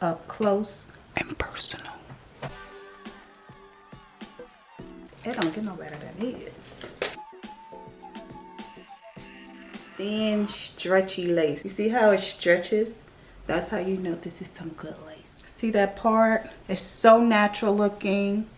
up close and personal. It don't get no better than this. Thin, stretchy lace. You see how it stretches? That's how you know this is some good lace. See that part? It's so natural looking.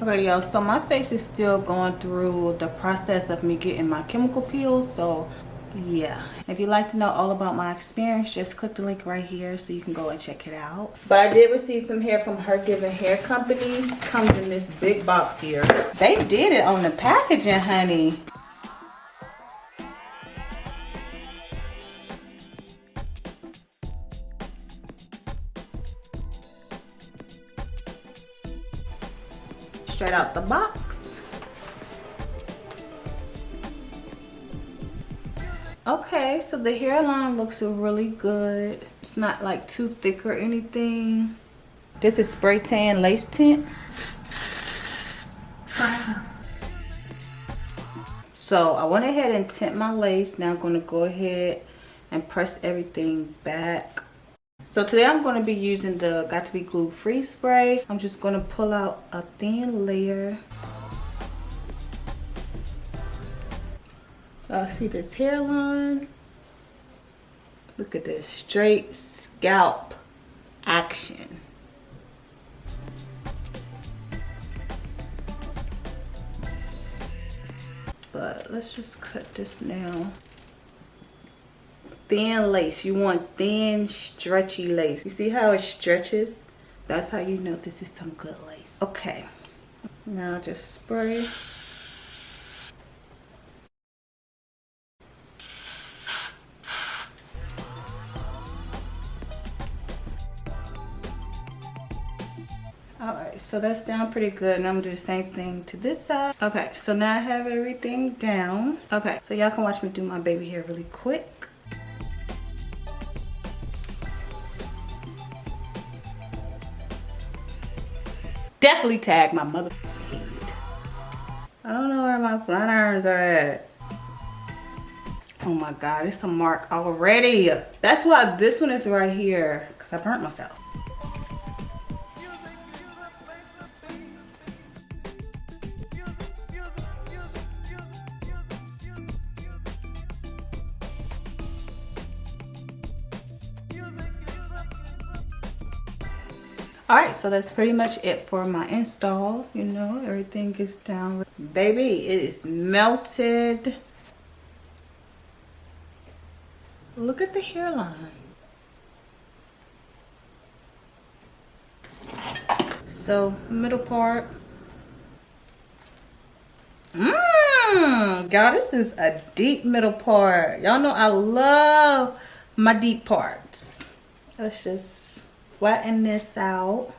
Okay, y'all, so my face is still going through the process of me getting my chemical peels, so yeah. If you'd like to know all about my experience, just click the link right here so you can go and check it out. But I did receive some hair from HerGivenHair company. Comes in this big box here. They did it on the packaging, honey. Straight out the box. Okay, so the hairline looks really good. It's not like too thick or anything. This is spray tan lace tint. So I went ahead and tint my lace. Now I'm going to go ahead and press everything back. So today I'm going to be using the Got To Be Glue Free Spray. I'm just going to pull out a thin layer. See this hairline? Look at this straight scalp action. But let's just cut this now. Thin lace. You want thin, stretchy lace. You see how it stretches? That's how you know this is some good lace. Okay. Now just spray. Alright, so that's down pretty good, and I'm gonna do the same thing to this side. Okay, so now I have everything down. Okay, so y'all can watch me do my baby hair really quick. Definitely tag my mother head. I don't know where my flat irons are at. Oh my god, it's a mark already. That's why this one is right here, because I burnt myself. Alright, so that's pretty much it for my install. You know, everything is down. Baby, it is melted. Look at the hairline. So, middle part. Y'all, this is a deep middle part. Y'all know I love my deep parts. Let's just flatten this out.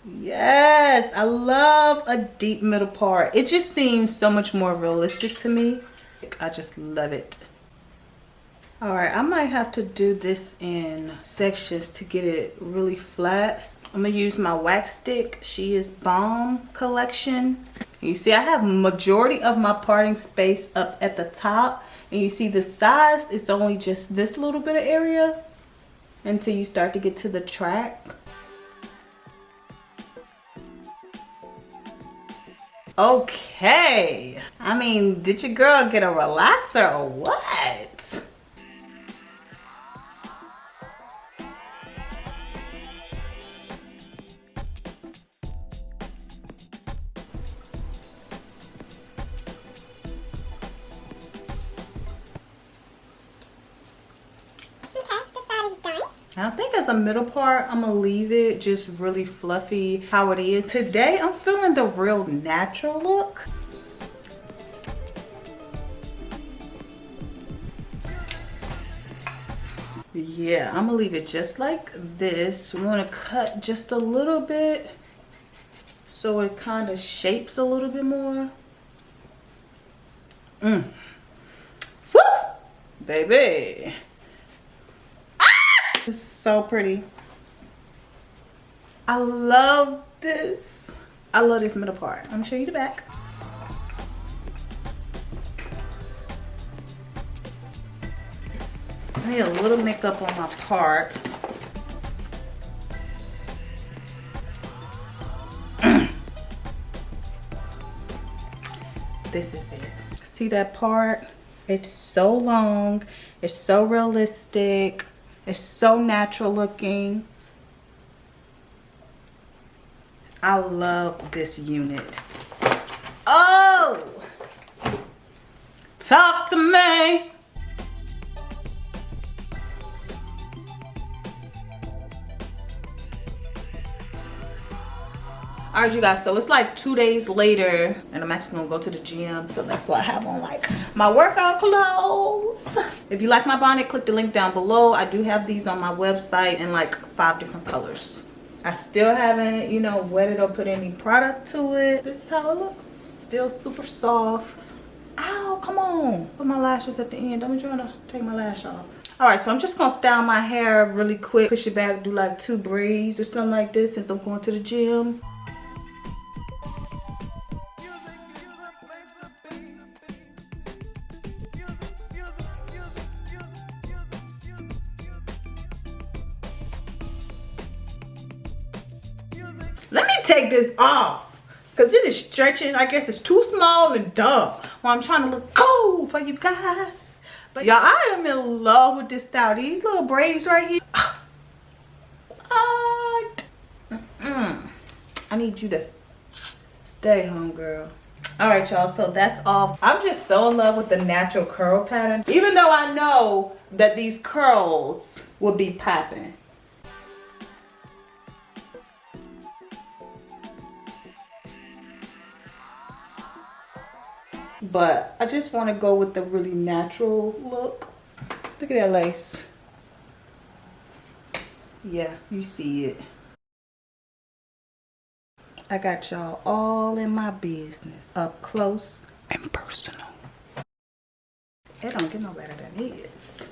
Yes, I love a deep middle part. It just seems so much more realistic to me. I just love it. All right, I might have to do this in sections to get it really flat. I'm gonna use my wax stick. She is Bomb collection. You see I have majority of my parting space up at the top, and you see the size is only just this little bit of area until you start to get to the track. Okay, I mean, did your girl get a relaxer or what? I think as a middle part, I'm gonna leave it just really fluffy how it is. Today, I'm feeling the real natural look. Yeah, I'm gonna leave it just like this. I'm gonna cut just a little bit so it kind of shapes a little bit more. Woo! Baby. This is so pretty. I love this. I love this middle part. I'm gonna show you the back. I need a little makeup on my part. This is it. See that part? It's so long. It's so realistic. It's so natural looking. I love this unit. Oh! Talk to me. All right, you guys, so it's like 2 days later and I'm actually gonna go to the gym, so that's why I have on like my workout clothes. If you like my bonnet, click the link down below. I do have these on my website in like 5 different colors. I still haven't, you know, wetted or put any product to it. This is how it looks. Still super soft. Ow, come on. Put my lashes at the end. I'm trying to take my lash off. All right, so I'm just gonna style my hair really quick. Push it back, do like 2 braids or something like this since I'm going to the gym. Let me take this off because it is stretching. I guess it's too small and dumb. Well, I'm trying to look cool for you guys. But y'all, I am in love with this style. These little braids right here. What? I need you to stay home, girl. All right, y'all, so that's off. I'm just so in love with the natural curl pattern. Even though I know that these curls will be popping. But I just want to go with the really natural look. Look at that lace. Yeah, you see it. I got y'all all in my business, up close and personal. It don't get no better than this.